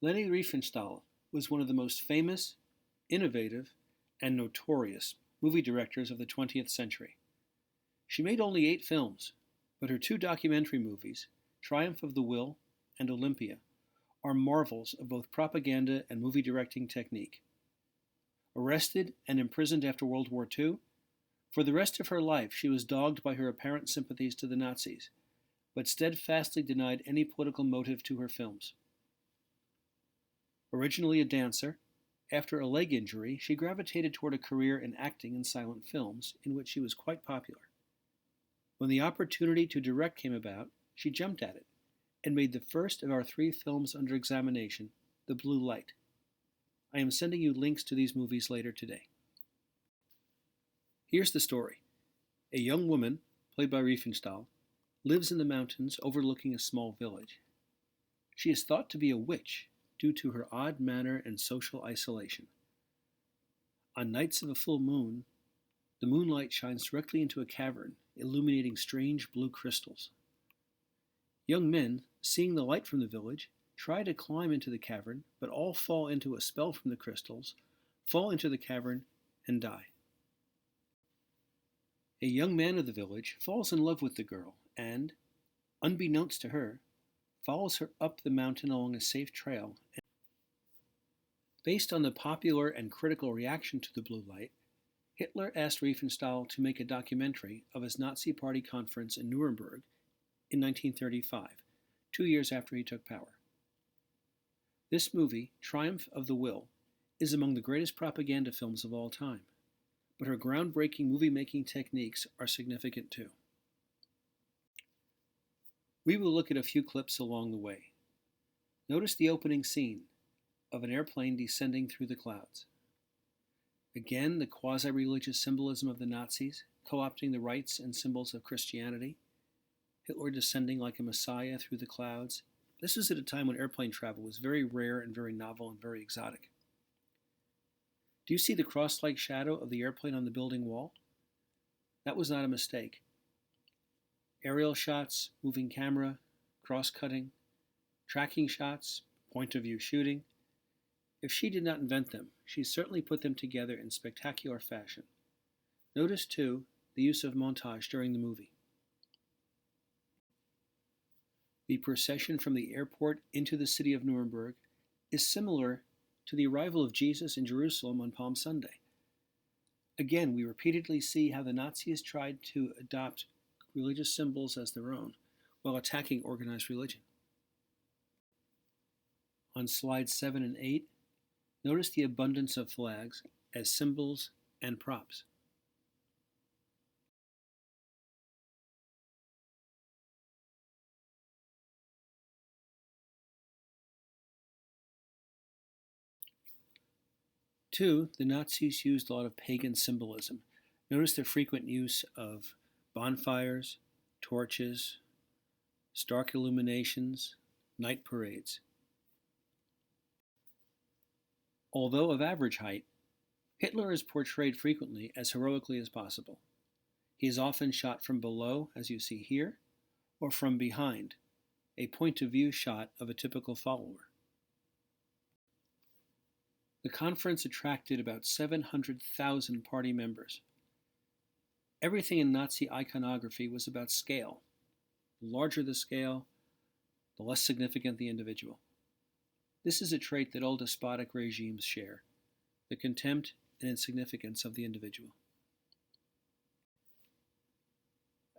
Leni Reifenstahl was one of the most famous, innovative, and notorious movie directors of the 20th century. She made only 8 films, but her 2 documentary movies, Triumph of the Will and Olympia, are marvels of both propaganda and movie directing technique. Arrested and imprisoned after World War II, for the rest of her life she was dogged by her apparent sympathies to the Nazis, but steadfastly denied any political motive to her films. Originally a dancer, after a leg injury she gravitated toward a career in acting in silent films, in which she was quite popular. When the opportunity to direct came about, she jumped at it and made the first of our 3 films under examination, The Blue Light. I am sending you links to these movies later today. Here's the story. A young woman, played by Riefenstahl, lives in the mountains overlooking a small village. She is thought to be a witch due to her odd manner and social isolation. On nights of a full moon, the moonlight shines directly into a cavern, illuminating strange blue crystals. Young men, seeing the light from the village, try to climb into the cavern, but all fall into a spell from the crystals, fall into the cavern, and die. A young man of the village falls in love with the girl and, unbeknownst to her, follows her up the mountain along a safe trail. Based on the popular and critical reaction to the blue light, Hitler asked Riefenstahl to make a documentary of his Nazi Party conference in Nuremberg in 1935, 2 years after he took power. This movie, Triumph of the Will, is among the greatest propaganda films of all time, but her groundbreaking movie-making techniques are significant too. We will look at a few clips along the way. Notice the opening scene of an airplane descending through the clouds. Again, the quasi-religious symbolism of the Nazis, co-opting the rites and symbols of Christianity. Hitler descending like a messiah through the clouds. This was at a time when airplane travel was very rare and very novel and very exotic. Do you see the cross-like shadow of the airplane on the building wall? That was not a mistake. Aerial shots, moving camera, cross-cutting, tracking shots, point-of-view shooting. If she did not invent them, she certainly put them together in spectacular fashion. Notice, too, the use of montage during the movie. The procession from the airport into the city of Nuremberg is similar to the arrival of Jesus in Jerusalem on Palm Sunday. Again, we repeatedly see how the Nazis tried to adopt religious symbols as their own while attacking organized religion. On slides 7 and 8, notice the abundance of flags as symbols and props. Two, the Nazis used a lot of pagan symbolism. Notice the frequent use of bonfires, torches, stark illuminations, night parades. Although of average height, Hitler is portrayed frequently as heroically as possible. He is often shot from below, as you see here, or from behind, a point-of-view shot of a typical follower. The conference attracted about 700,000 party members. Everything in Nazi iconography was about scale. The larger the scale, the less significant the individual. This is a trait that all despotic regimes share, the contempt and insignificance of the individual.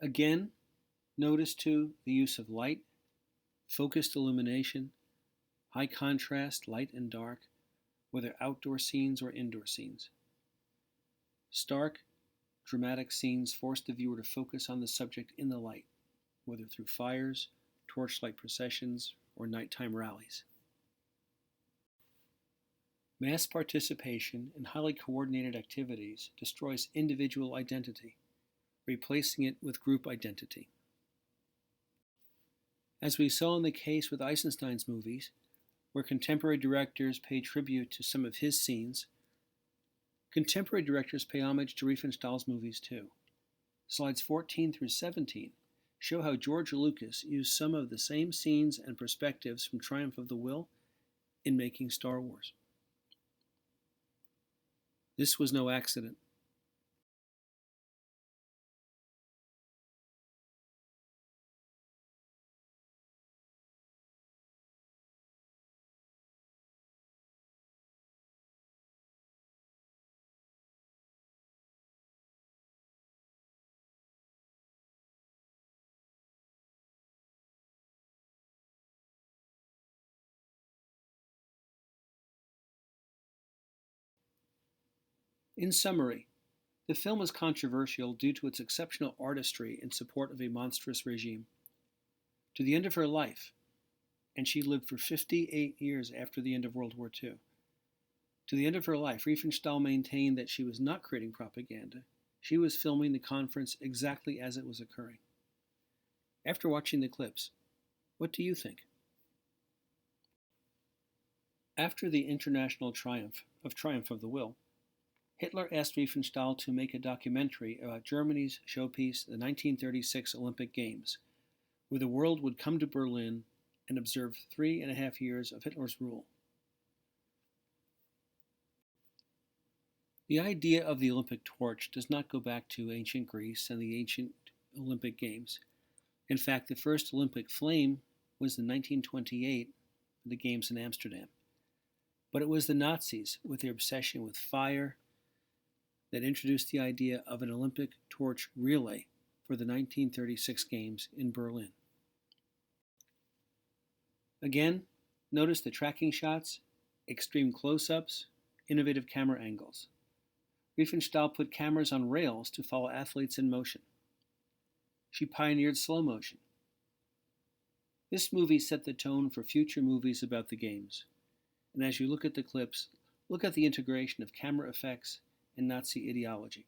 Again, notice too the use of light, focused illumination, high contrast light and dark, whether outdoor scenes or indoor scenes. Stark, dramatic scenes force the viewer to focus on the subject in the light, whether through fires, torchlight processions, or nighttime rallies. Mass participation in highly coordinated activities destroys individual identity, replacing it with group identity. As we saw in the case with Eisenstein's movies, where contemporary directors pay tribute to some of his scenes, contemporary directors pay homage to Riefenstahl's movies too. Slides 14 through 17 show how George Lucas used some of the same scenes and perspectives from Triumph of the Will in making Star Wars. This was no accident. In summary, the film is controversial due to its exceptional artistry in support of a monstrous regime. To the end of her life, and she lived for 58 years after the end of World War II, to the end of her life, Riefenstahl maintained that she was not creating propaganda. She was filming the conference exactly as it was occurring. After watching the clips, what do you think? After the international triumph of the Will, Hitler asked Riefenstahl to make a documentary about Germany's showpiece, the 1936 Olympic Games, where the world would come to Berlin and observe 3.5 years of Hitler's rule. The idea of the Olympic torch does not go back to ancient Greece and the ancient Olympic Games. In fact, the first Olympic flame was in 1928, the Games in Amsterdam. But it was the Nazis, with their obsession with fire, that introduced the idea of an Olympic torch relay for the 1936 Games in Berlin. Again, notice the tracking shots, extreme close-ups, innovative camera angles. Riefenstahl put cameras on rails to follow athletes in motion. She pioneered slow motion. This movie set the tone for future movies about the Games. And as you look at the clips, look at the integration of camera effects and Nazi ideology.